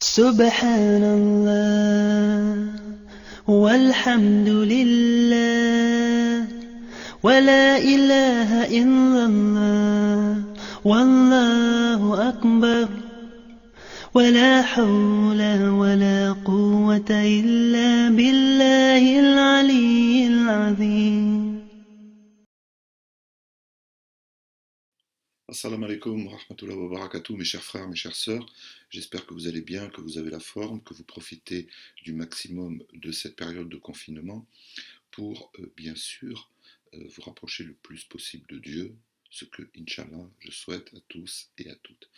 سبحان الله والحمد لله ولا إله إلا الله والله أكبر ولا حول ولا قوة إلا بالله العلي العظيم. Assalamu alaikum wa rahmatullahi wa barakatuh, mes chers frères, mes chères sœurs. J'espère que vous allez bien, que vous avez la forme, que vous profitez du maximum de cette période de confinement pour, bien sûr, vous rapprocher le plus possible de Dieu, ce que, Inch'Allah, je souhaite à tous et à toutes.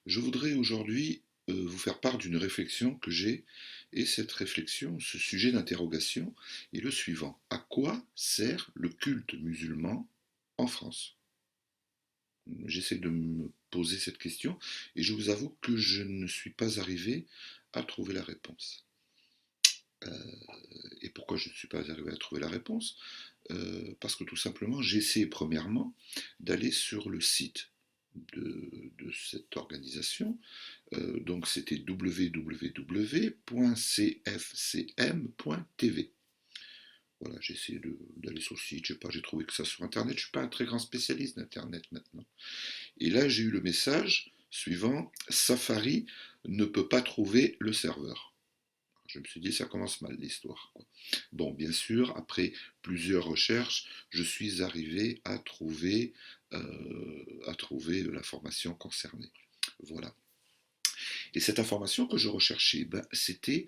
Je voudrais aujourd'hui vous faire part d'une réflexion que j'ai, et cette réflexion, ce sujet d'interrogation, est le suivant. À quoi sert le culte musulman en France ? J'essaie de me poser cette question et je vous avoue que je ne suis pas arrivé à trouver la réponse. Et pourquoi je ne suis pas arrivé à trouver la réponse? Parce que tout simplement, j'essaie premièrement d'aller sur le site de cette organisation. Donc c'était www.cfcm.tv. Voilà, j'ai essayé d'aller sur le site, je sais pas, j'ai trouvé que ça sur Internet. Je ne suis pas un très grand spécialiste d'Internet maintenant. Et là, j'ai eu le message suivant, Safari ne peut pas trouver le serveur. Je me suis dit, ça commence mal l'histoire. Bon, bien sûr, après plusieurs recherches, je suis arrivé à trouver l'information concernée. Voilà. Et cette information que je recherchais, c'était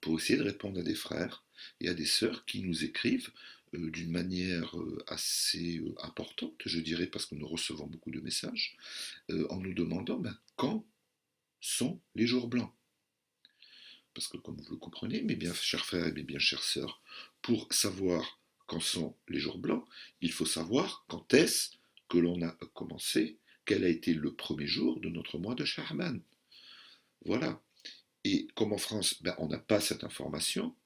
pour essayer de répondre à des frères et à des sœurs qui nous écrivent d'une manière assez importante, je dirais, parce que nous recevons beaucoup de messages, en nous demandant quand sont les jours blancs. Parce que comme vous le comprenez, mes bien chers frères et mes bien chères sœurs, pour savoir quand sont les jours blancs, il faut savoir quand est-ce que l'on a commencé, quel a été le premier jour de notre mois de Sha'ban. Voilà. Et comme en France, on n'a pas cette information,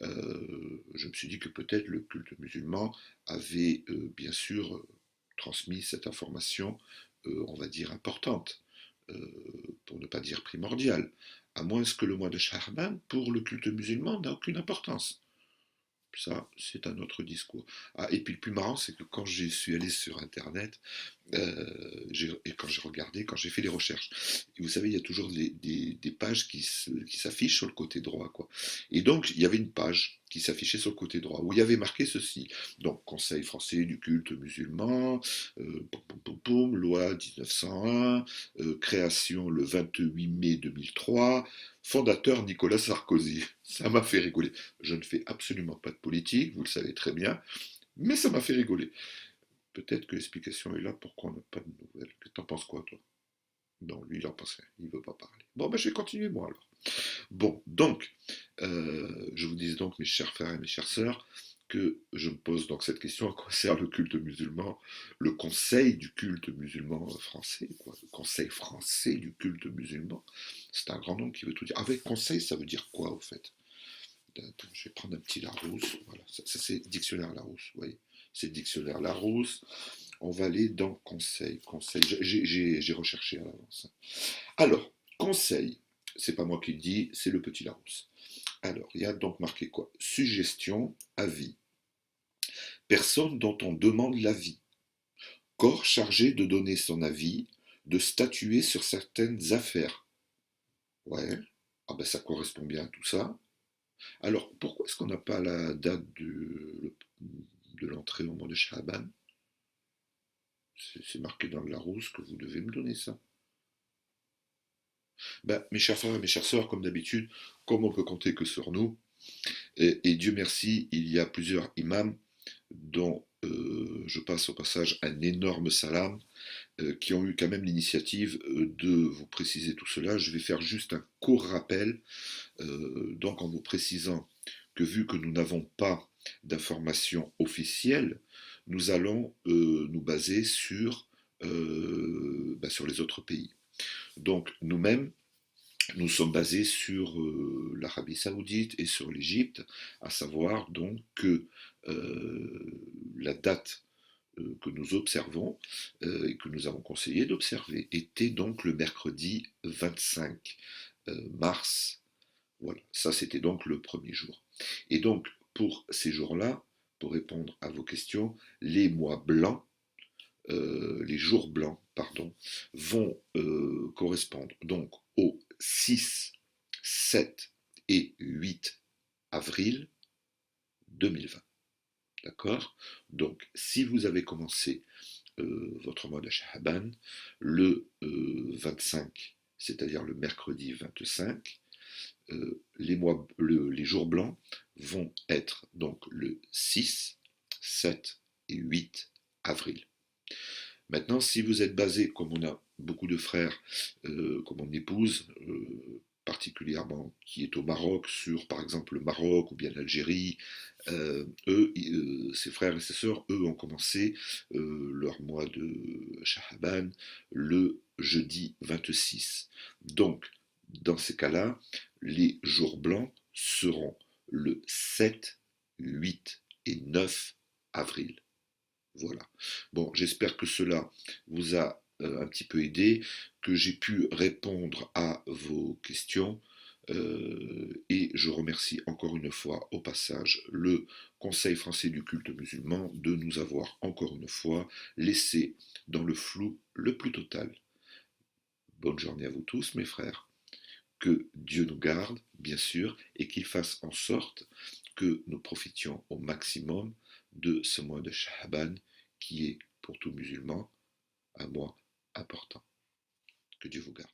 je me suis dit que peut-être le culte musulman avait bien sûr transmis cette information, on va dire importante, pour ne pas dire primordiale, à moins que le mois de Sha'ban, pour le culte musulman, n'a aucune importance. Ça, c'est un autre discours. Ah, et puis le plus marrant, c'est que quand je suis allé sur Internet, et quand j'ai regardé, quand j'ai fait les recherches, et vous savez, il y a toujours des pages qui s'affichent sur le côté droit, quoi. Et donc, il y avait une page qui s'affichait sur le côté droit, où il y avait marqué ceci. Donc, Conseil français du culte musulman, poum, poum, poum, poum, loi 1901, création le 28 mai 2003, fondateur Nicolas Sarkozy. Ça m'a fait rigoler. Je ne fais absolument pas de politique, vous le savez très bien, mais ça m'a fait rigoler. Peut-être que l'explication est là pourquoi on n'a pas de nouvelles. T'en penses quoi, toi? Non, lui, il en pense rien. Il ne veut pas parler. Bon, je vais continuer, moi, alors. Bon, donc, je vous dis donc, mes chers frères et mes chères sœurs, que je me pose donc cette question, à quoi sert le culte musulman, le conseil du culte musulman français, quoi, le conseil français du culte musulman, c'est un grand nom qui veut tout dire. Avec conseil, ça veut dire quoi, au fait? Attends, je vais prendre un petit Larousse, voilà, ça c'est dictionnaire Larousse, vous voyez, c'est dictionnaire Larousse. On va aller dans conseil. Conseil, j'ai recherché à l'avance. Alors, conseil, c'est pas moi qui le dis, c'est le petit Larousse. Alors, il y a donc marqué quoi? Suggestion, avis. Personne dont on demande l'avis. Corps chargé de donner son avis, de statuer sur certaines affaires. Ouais, ah ben ça correspond bien à tout ça. Alors, pourquoi est-ce qu'on n'a pas la date de l'entrée au mois de Sha'ban? C'est marqué dans le Larousse que vous devez me donner ça. Mes chers frères et mes chères sœurs, comme d'habitude, comme on peut compter que sur nous, et Dieu merci, il y a plusieurs imams dont je passe au passage un énorme salam, qui ont eu quand même l'initiative de vous préciser tout cela. Je vais faire juste un court rappel, donc en vous précisant que vu que nous n'avons pas d'informations officielles, nous allons nous baser sur les autres pays. Donc nous-mêmes, nous sommes basés sur l'Arabie Saoudite et sur l'Égypte, à savoir donc que la date que nous observons et que nous avons conseillé d'observer était donc le mercredi 25 mars. Voilà, ça c'était donc le premier jour. Et donc pour ces jours-là, pour répondre à vos questions, les mois blancs, les jours blancs, pardon, vont correspondre donc aux 6, 7 et 8 avril 2020. D'accord? Donc, si vous avez commencé votre mois de Sha'ban le 25, c'est-à-dire le mercredi 25, les jours blancs vont être donc le 6, 7 et 8 avril. Maintenant, si vous êtes basé, comme on a beaucoup de frères, comme mon épouse, particulièrement, qui est au Maroc, sur par exemple le Maroc ou bien l'Algérie, ses frères et ses sœurs, eux, ont commencé leur mois de Sha'ban le jeudi 26. Donc, dans ces cas-là, les jours blancs seront le 7, 8 et 9 avril. Voilà. Bon, j'espère que cela vous a un petit peu aidé, que j'ai pu répondre à vos questions. Et je remercie encore une fois au passage le Conseil français du culte musulman de nous avoir encore une fois laissé dans le flou le plus total. Bonne journée à vous tous, mes frères. Que Dieu nous garde, bien sûr, et qu'il fasse en sorte que nous profitions au maximum de ce mois de Sha'ban qui est pour tout musulman un mois important. Que Dieu vous garde.